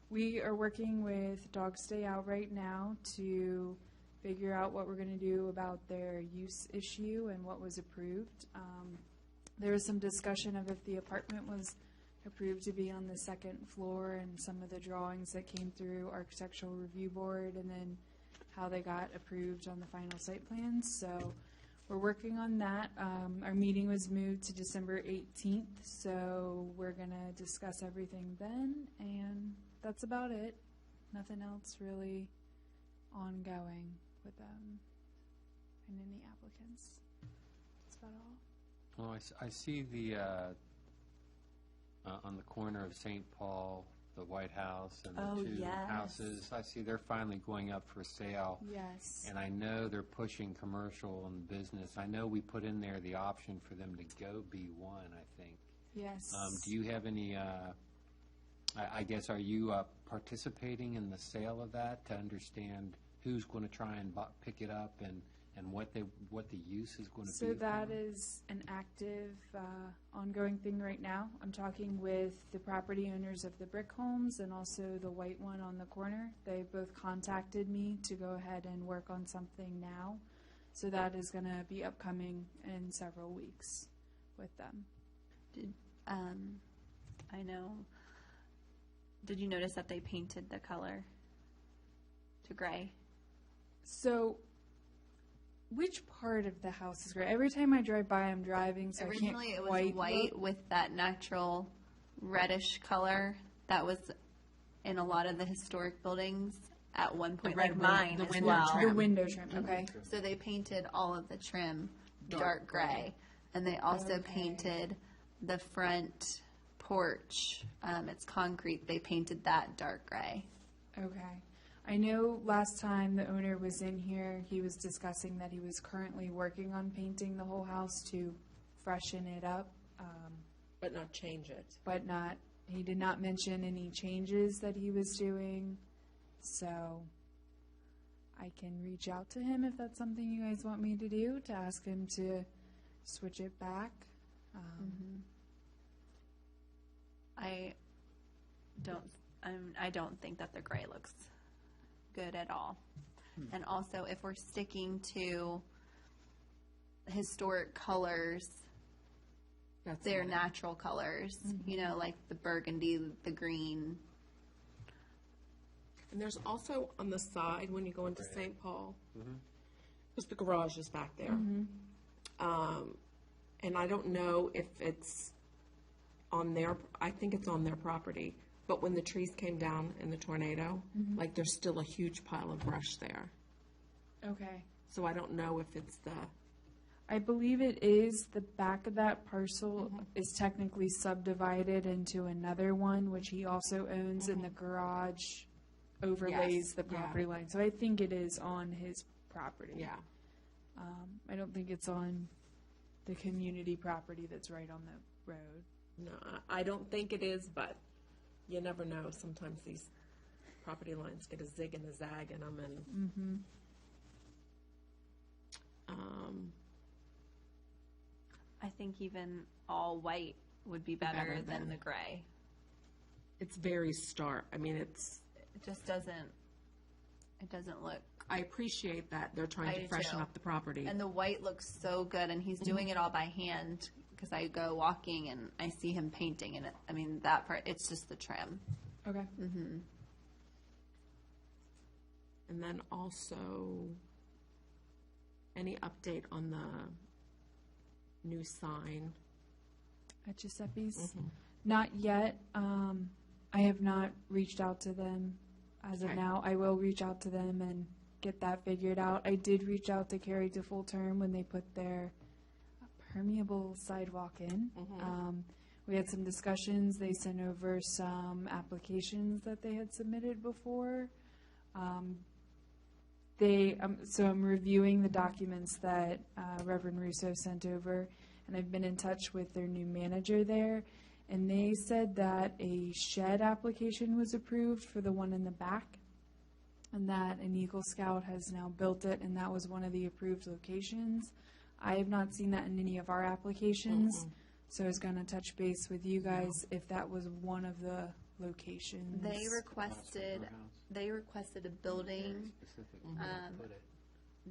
E: we are working with Dogs Stay Out right now to figure out what we're going to do about their use issue and what was approved. There was some discussion of if the apartment was approved to be on the second floor and some of the drawings that came through Architectural Review Board and then how they got approved on the final site plans. So we're working on that. Our meeting was moved to December 18th, so we're going to discuss everything then, and that's about it. Nothing else really ongoing with them and any applicants. That's about all.
A: Well, I see the, on the corner of St. Paul, the White House and
I: Oh,
A: the two
I: yes.
A: houses, I see they're finally going up for sale.
E: Yes.
A: And I know they're pushing commercial and business. I know we put in there the option for them to go B1, I think.
E: Yes.
A: Do you have any, I guess, are you participating in the sale of that to understand who's going to try and pick it up and what the use is going to be?
E: So that is an active, ongoing thing right now. I'm talking with the property owners of the brick homes and also the white one on the corner. They both contacted me to go ahead and work on something now. So that is going to be upcoming in several weeks with them.
I: I know. Did you notice that they painted the color to gray?
E: So which part of the house is gray? Every time I drive by, I'm driving, so
I: Originally,
E: I
I: it
E: can't
I: was
E: quite
I: white
E: look.
I: with that natural reddish color that was in a lot of the historic buildings at one point,
C: red
I: like
C: window-
I: mine
C: the
I: as
C: window
I: well.
C: trim.
E: The window trim, okay.
I: So they painted all of the trim dark gray, and they also
E: Okay.
I: painted the front porch. It's concrete. They painted that dark gray.
E: Okay. I know last time the owner was in here, he was discussing that he was currently working on painting the whole house to freshen it up.
C: But not change it.
E: but not, he did not mention any changes that he was doing. So I can reach out to him if that's something you guys want me to do, to ask him to switch it back.
I: I don't think that the gray looks good at all. And also, if we're sticking to historic colors,
C: That's
I: their
C: fine.
I: natural colors, you know, like the burgundy, the green.
C: And there's also on the side, when you go into St. Paul, because the garage is back there. And I don't know if it's on their, I think it's on their property, but when the trees came down in the tornado, like, there's still a huge pile of brush there.
E: Okay.
C: So I don't know if it's the,
E: I believe it is. The back of that parcel is technically subdivided into another one, which he also owns, and the garage overlays
C: Yes,
E: the
C: yeah.
E: property line. So I think it is on his property.
C: yeah.
E: I don't think it's on the community property that's right on the road.
C: No, I don't think it is, but you never know. Sometimes these property lines get a zig and a zag in them, and
I: I think even all white would be better
C: Better
I: than
C: than-
I: the gray.
C: it's very stark. I mean, it's,
I: It just doesn't look,
C: I appreciate that they're trying
I: I
C: to
I: do
C: freshen
I: too.
C: up the property.
I: and the white looks so good, and he's doing it all by hand, because I go walking and I see him painting, and I mean, that part, it's just the trim.
E: Okay.
C: And then also, any update on the new sign?
E: At Giuseppe's? Not yet. I have not reached out to them as of
C: Okay.
E: now. I will reach out to them and get that figured out. I did reach out to Carrie to Full Term when they put their permeable sidewalk in. We had some discussions. They sent over some applications that they had submitted before. So I'm reviewing the documents that Reverend Russo sent over, and I've been in touch with their new manager there, and they said that a shed application was approved for the one in the back, and that an Eagle Scout has now built it, and that was one of the approved locations. I have not seen that in any of our applications, so I was going to touch base with you guys if that was one of the locations.
I: They requested a building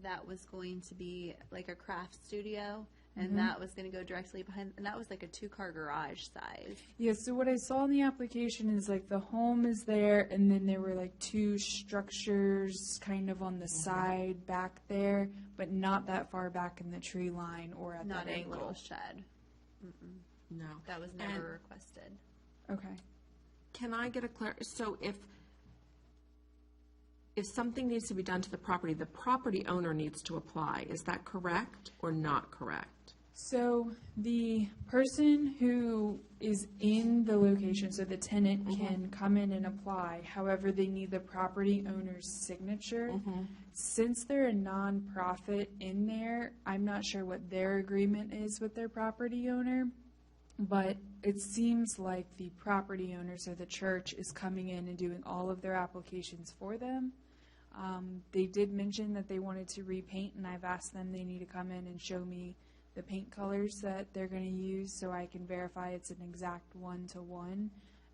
I: that was going to be like a craft studio, and that was going to go directly behind, and that was like a 2-car garage size.
E: Yeah, so what I saw in the application is like the home is there, and then there were like 2 structures kind of on the side back there, but not that far back in the tree line or at
I: Not
E: that
I: a
E: angle.
I: little shed.
C: No.
I: That was
C: And-
I: never requested.
E: Okay.
C: Can I get so if something needs to be done to the property owner needs to apply. Is that correct or not correct?
E: So the person who is in the location, so the tenant can come in and apply. However, they need the property owner's signature. Since they're a nonprofit in there, I'm not sure what their agreement is with their property owner. But it seems like the property owner, so the church, is coming in and doing all of their applications for them. They did mention that they wanted to repaint, and I've asked them they need to come in and show me the paint colors that they're going to use so I can verify it's an exact 1-to-1.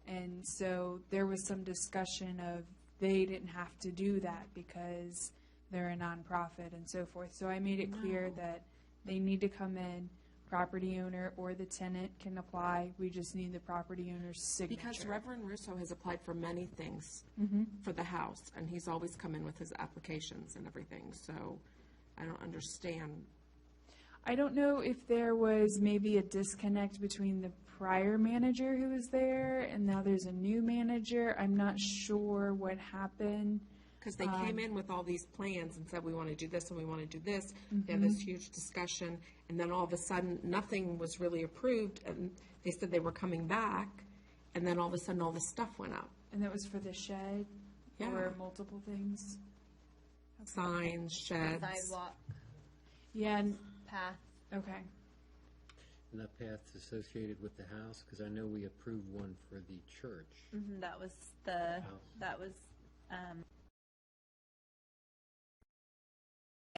E: And so there was some discussion of they didn't have to do that because they're a nonprofit and so forth. So I made it clear that they need to come in. Property owner or the tenant can apply. We just need the property owner's signature.
C: Because Reverend Russo has applied for many things for the house, and he's always come in with his applications and everything, so I don't understand.
E: I don't know if there was maybe a disconnect between the prior manager who was there and now there's a new manager. I'm not sure what happened.
C: Because they came in with all these plans and said, we want to do this and we want to do this. They had this huge discussion, and then all of a sudden, nothing was really approved, and they said they were coming back, and then all of a sudden, all this stuff went up.
E: And that was for the shed
C: Yeah.
E: or multiple things?
C: Signs, sheds.
I: Sidewalk,
E: Yeah, and,
I: path.
E: okay.
A: And that path's associated with the house? Because I know we approved one for the church.
I: That was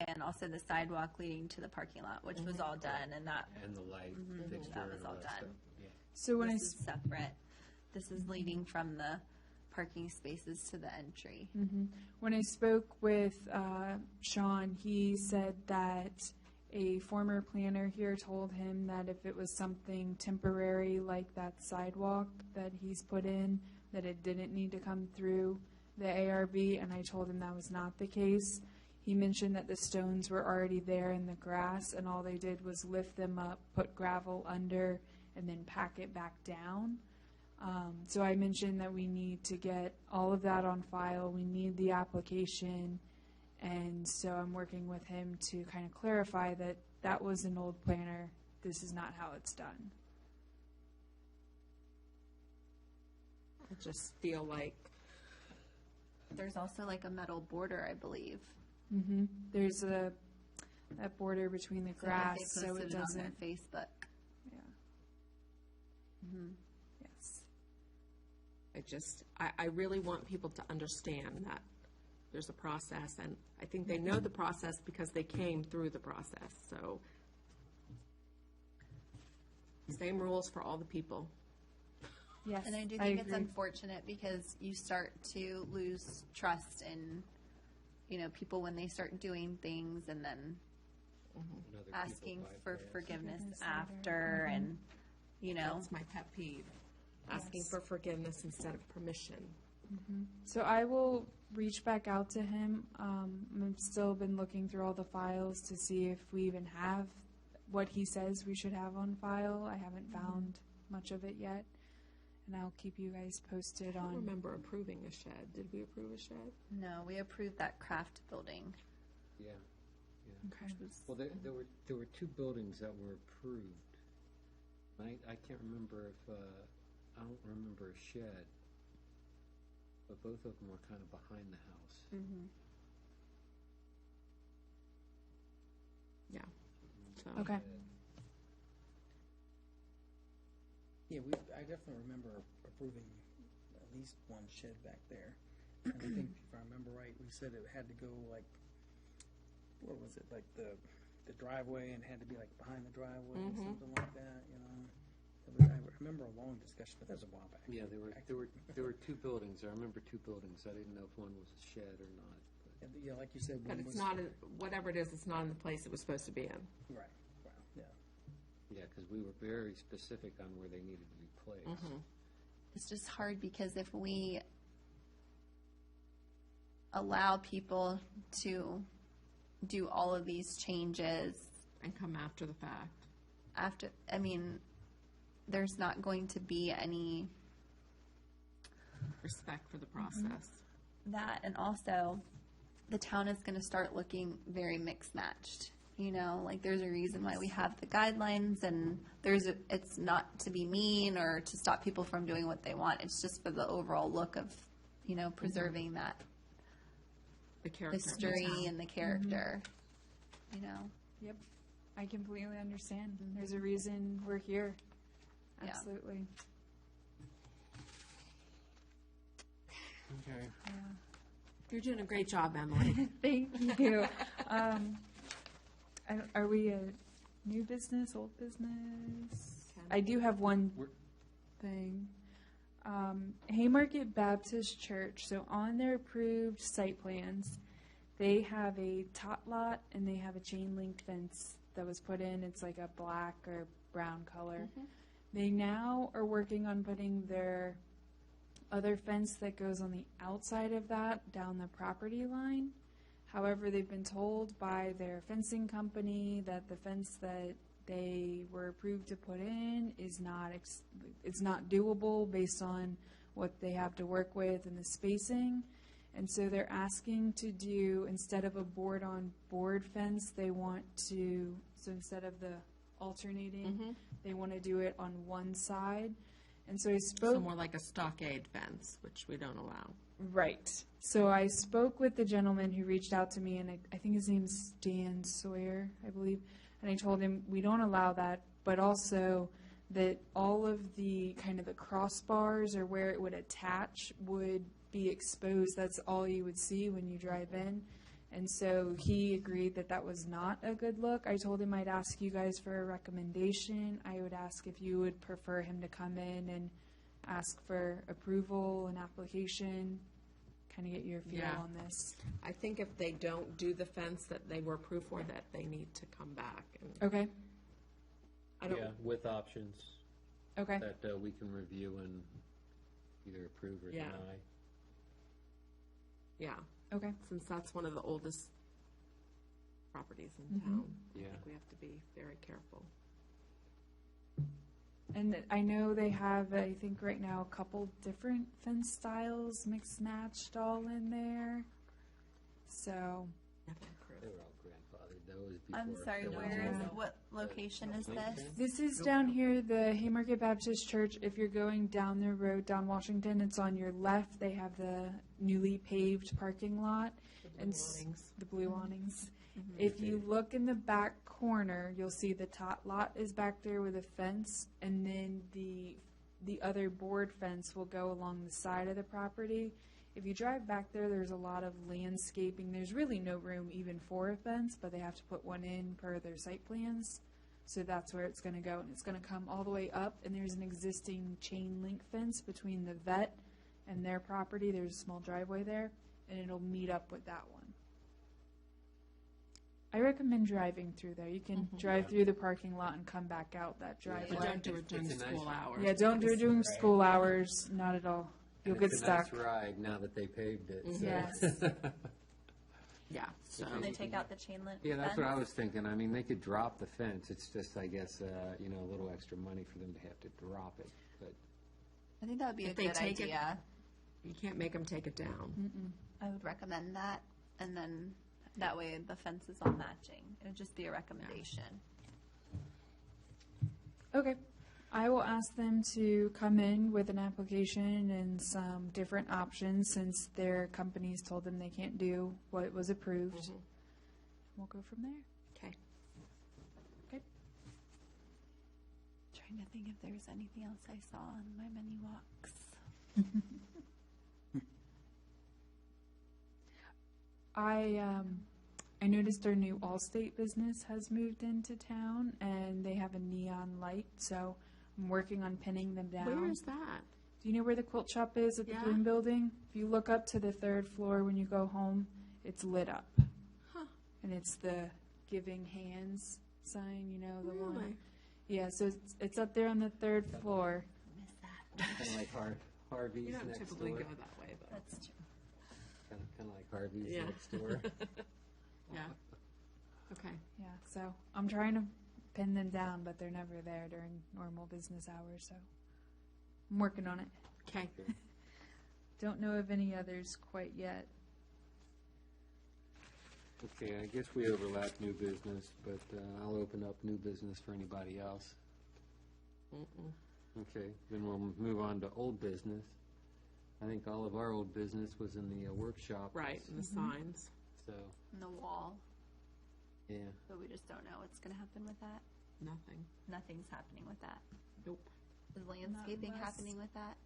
I: and also the sidewalk leading to the parking lot, which was all done, and that
A: And the light fixture
I: that was
A: and
I: all
A: that stuff.
I: done.
A: Yeah.
E: So when I
I: This is separate. This is leading from the parking spaces to the entry.
E: When I spoke with Sean, he said that a former planner here told him that if it was something temporary like that sidewalk that he's put in, that it didn't need to come through the ARB, and I told him that was not the case. He mentioned that the stones were already there in the grass, and all they did was lift them up, put gravel under, and then pack it back down. So I mentioned that we need to get all of that on file. We need the application. And so I'm working with him to kind of clarify that that was an old planner. This is not how it's done.
C: I just feel like
I: There's also like a metal border, I believe.
E: There's that border between the grass,
I: So
E: so
I: they
E: it
I: posted it on
E: doesn't.
I: their Facebook.
E: Yes.
C: I really want people to understand that there's a process, and I think they know the process because they came through the process, so. Same rules for all the people.
E: Yes.
I: And I do think it's
E: agree.
I: unfortunate because you start to lose trust in, people when they start doing things and then
A: When other people
I: asking for
A: bypass.
I: forgiveness
E: Forgiveness later.
I: after and,
C: That's my pet peeve, asking
E: Yes.
C: for forgiveness instead of permission.
E: So I will reach back out to him. I've still been looking through all the files to see if we even have what he says we should have on file. I haven't found much of it yet. And I'll keep you guys posted
C: I don't
E: on.
C: remember approving a shed. Did we approve a shed?
I: no, we approved that craft building.
A: Yeah.
E: Okay.
A: Well, there were two buildings that were approved. I can't remember if, I don't remember a shed, but both of them were kind of behind the house.
C: Yeah. So.
E: Okay.
F: Yeah, I definitely remember approving at least one shed back there. And I think, if I remember right, we said it had to go like, what was it, like the driveway, and had to be like behind the driveway or something like that, I remember a long discussion, but that was a while back.
A: Yeah, there were two buildings. I remember two buildings. I didn't know if one was a shed or not. But
F: Yeah, like you said,
C: But
F: one
C: it's
F: was.
C: not, whatever it is, it's not in the place it was supposed to be in.
F: Right, wow, yeah.
A: yeah, because we were very specific on where they needed to be placed.
I: It's just hard because if we allow people to do all of these changes
C: And come after the fact.
I: after, there's not going to be any
C: Respect for the process.
I: that, and also the town is going to start looking very mixed matched. Like there's a reason why we have the guidelines, and it's not to be mean or to stop people from doing what they want. It's just for the overall look of, preserving that
C: The character. of the
I: history
C: town.
I: and the character.
E: Yep. I completely understand. There's a reason we're here.
I: Yeah.
E: Absolutely.
A: Okay.
C: You're doing a great job, Emily.
E: Thank you. Are we a new business, old business? I do have one thing. Haymarket Baptist Church, so on their approved site plans, they have a tot lot and they have a chain link fence that was put in. It's like a black or brown color. They now are working on putting their other fence that goes on the outside of that down the property line. However, they've been told by their fencing company that the fence that they were approved to put in is not it's not doable based on what they have to work with and the spacing. And so they're asking to do, instead of a board-on-board fence, they want to, so instead of the alternating, they want to do it on one side. And so I spoke.
C: So more like a stockade fence, which we don't allow.
E: Right. So I spoke with the gentleman who reached out to me, and I think his name's Dan Sawyer, I believe. And I told him we don't allow that, but also that all of the kind of the crossbars or where it would attach would be exposed. That's all you would see when you drive in. And so he agreed that that was not a good look. I told him I'd ask you guys for a recommendation. I would ask if you would prefer him to come in and ask for approval and application, kind of get your feel
C: Yeah.
E: on this.
C: I think if they don't do the fence that they were approved for, that they need to come back. And
E: Okay,
C: I don't,
A: Yeah, with options
E: okay.
A: that we can review and either approve or
C: Yeah.
A: deny.
C: yeah,
E: Okay.
C: since that's one of the oldest properties in
E: Mhm.
C: town, I
A: Yeah.
C: think we have to be very careful.
E: And I know they have, I think right now, a couple different fence styles mixed matched all in there. So,
A: They were all grandfathered, though, it was
I: I'm
A: before
I: sorry,
A: there was
I: where is,
A: a-
I: what location is this?
E: this is down here, the Haymarket Baptist Church. If you're going down the road down Washington, it's on your left. They have the newly paved parking lot. And
C: Awnings.
E: the blue awnings. If you look in the back corner, you'll see the tot lot is back there with a fence, and then the other board fence will go along the side of the property. If you drive back there, there's a lot of landscaping. There's really no room even for a fence, but they have to put one in per their site plans. So that's where it's going to go, and it's going to come all the way up, and there's an existing chain link fence between the vet and their property. There's a small driveway there, and it'll meet up with that one. I recommend driving through there. You can drive through the parking lot and come back out that
C: But
E: driveway.
C: don't do it during
A: It's a nice-
C: school hours.
E: Yeah, don't do it during school hours, not at all. You'll
A: And
E: get
A: it's a
E: stuck.
A: nice ride now that they paved it. so-
E: Yes.
C: Yeah, so,
I: Can they take out the chain link
A: Yeah, that's what I
I: fence?
A: was thinking. I mean, they could drop the fence. It's just, I guess, a little extra money for them to have to drop it. But
I: I think that would be a
C: If they
I: good
C: take it-
I: idea.
C: you can't make them take it down.
I: I would recommend that, and then that way the fence is all matching. It would just be a recommendation.
E: Okay. I will ask them to come in with an application and some different options since their companies told them they can't do what was approved. We'll go from there.
C: Okay.
I: Trying to think if there's anything else I saw on my menu walks.
E: I noticed our new Allstate business has moved into town and they have a neon light, so I'm working on pinning them down.
C: Where is that?
E: Do you know where the quilt shop is at the
C: Yeah.
E: Bloom Building? If you look up to the third floor when you go home, it's lit up.
C: Huh.
E: And it's the giving hands sign, you know, the one.
C: Really?
E: Yeah, so it's up there on the third floor.
I: Miss that.
A: kind of like Harvey's
C: You don't
A: next
C: typically
A: door.
C: go that way, but,
I: That's true.
A: Kind of like Harvey's
C: Yeah.
A: next door.
C: yeah. Okay.
E: Yeah, so I'm trying to pin them down, but they're never there during normal business hours, so I'm working on it.
C: Okay.
E: Don't know of any others quite yet.
A: Okay, I guess we overlap new business, but I'll open up new business for anybody else. Okay, then we'll move on to old business. I think all of our old business was in the workshop.
C: Right, and the signs.
A: So,
I: On the wall,
A: yeah.
I: but we just don't know what's going to happen with that.
C: Nothing.
I: Nothing's happening with that.
C: Nope.
I: Is landscaping
E: unless-
I: happening with that?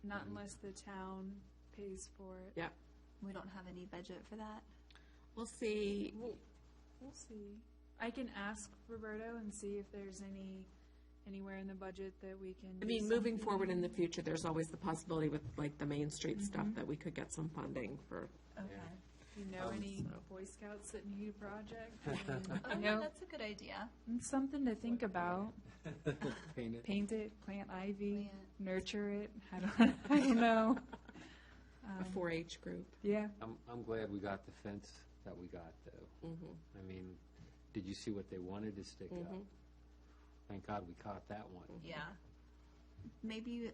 E: Not unless the town pays for it.
C: Yep.
I: We don't have any budget for that.
C: We'll see.
E: We'll see. I can ask Roberto and see if there's anywhere in the budget that we can.
C: I
E: do
C: mean, moving
E: something.
C: forward in the future, there's always the possibility with like the Main Street stuff that we could get some funding for.
I: Okay.
E: You know any Boy Scouts that need a project?
I: Oh,
E: You
I: yeah,
E: know,
I: that's a good idea.
E: it's something to think about.
A: Paint it.
E: Paint it, plant ivy,
I: Plant.
E: nurture it. I don't know.
C: A 4-H group.
E: Yeah.
A: I'm glad we got the fence that we got, though. I mean, did you see what they wanted to stick up? Thank God we caught that one.
I: Yeah. Maybe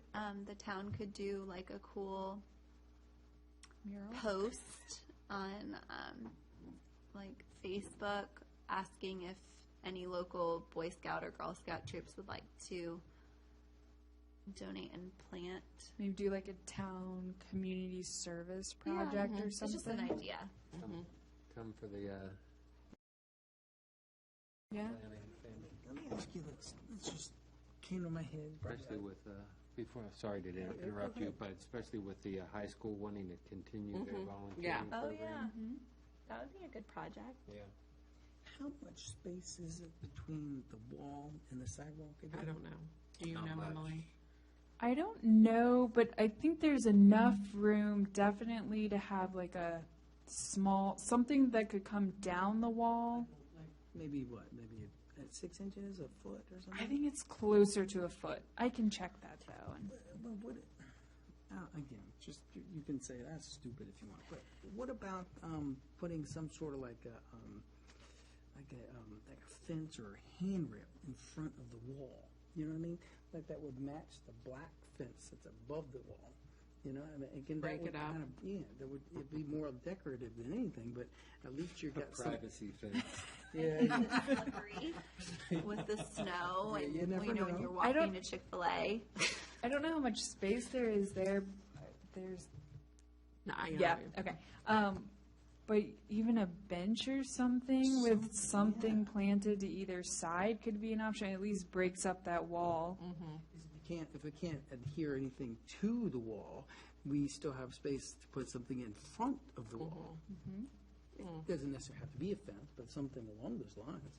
I: the town could do like a cool
E: Mural.
I: post on like Facebook asking if any local Boy Scout or Girl Scout troops would like to donate and plant.
E: Maybe do like a town community service project or
I: It's
E: something.
I: just an idea.
A: Come for the
E: Yeah.
A: planning thing.
F: let me ask you this. This just came to my head.
A: Especially with, sorry to interrupt you, but especially with the high school wanting to continue their volunteering
I: Oh,
A: program.
I: yeah. That would be a good project.
A: Yeah.
F: How much space is it between the wall and the sidewalk again?
C: I don't know. Do you
A: Not
C: know,
A: much.
C: Emily?
E: I don't know, but I think there's enough room definitely to have like a small, something that could come down the wall.
F: Maybe what? Maybe at 6 inches, a foot or something?
E: I think it's closer to a foot. I can check that though. And
F: Well, what, again, just you can say that's stupid if you want, but what about putting some sort of like a fence or a handrail in front of the wall? You know what I mean? Like that would match the black fence that's above the wall. You know, I mean, again,
C: Break
F: that would
C: it up.
F: kind of, that would it'd be more decorative than anything, but at least you got some.
A: Privacy fence.
F: Yeah,
I: Slippery with the snow
F: Yeah,
I: and,
F: you never
I: when
F: know.
I: you're
E: I don't-
I: walking to Chick-fil-A.
E: I don't know how much space there is there. There's
C: No, I know.
E: yeah, okay. But even a bench or something with something planted to either side could be an option. At least breaks up that wall.
F: if it can't adhere anything to the wall, we still have space to put something in front of the wall. It doesn't necessarily have to be a fence, but something along those lines.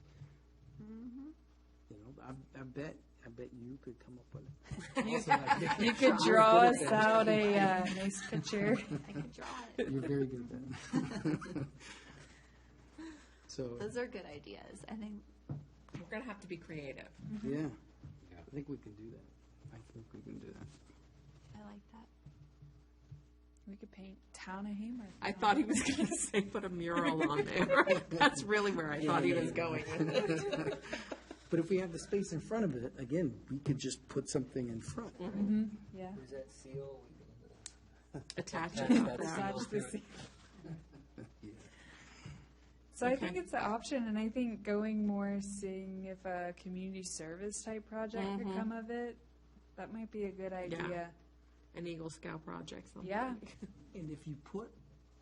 F: You know, I bet you could come up with it.
E: You could draw us out a nice picture.
I: I could draw it.
F: You're very good at that. So,
I: Those are good ideas. I think
C: We're going to have to be creative.
F: yeah, I think we can do that. I think we can do that.
I: I like that.
E: We could paint Town of Haymarket.
C: I thought he was going to say put a mural on there. That's really where I thought he was going with it.
F: But if we have the space in front of it, again, we could just put something in front.
E: Yeah.
A: Where's that seal?
C: Attach it up there.
E: Massage the sea. So I think it's the option, and I think going more, seeing if a community service type project could come of it, that might be a good idea.
C: An Eagle Scout project, something.
E: Yeah.
F: And if you put,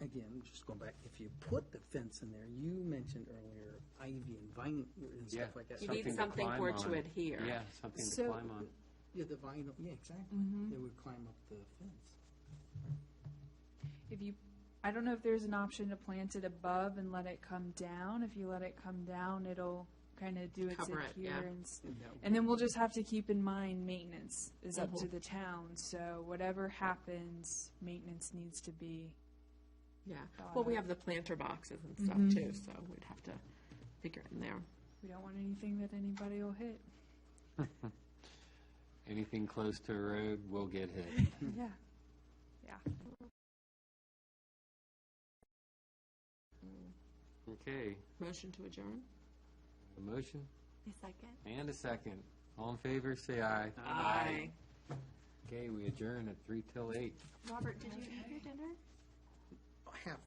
F: again, just going back, if you put the fence in there, you mentioned earlier ivy and vine and stuff like that.
C: You need
A: to
C: something
A: climb
C: for it to
A: on.
C: adhere.
A: Yeah, something to
E: So-
A: climb on.
F: Yeah, the vinyl, yeah, exactly. It would climb up the fence.
E: If you, I don't know if there's an option to plant it above and let it come down. If you let it come down, it'll kind of do its
C: Cover it, yeah.
E: adherence.
F: And that would-
E: And then we'll just have to keep in mind maintenance is up to the town. So whatever happens, maintenance needs to be.
C: Yeah. Well, we have the planter boxes and stuff too, so we'd have to figure it in there.
E: We don't want anything that anybody will hit.
A: Anything close to a road will get hit.
E: Yeah. Yeah.
A: Okay,
C: Motion to adjourn?
A: a motion
I: A second.
A: and a second. All in favor, say aye.
C: Aye.
A: Okay, we adjourn at 3 till 8.
I: Robert, did you eat your dinner?
F: Half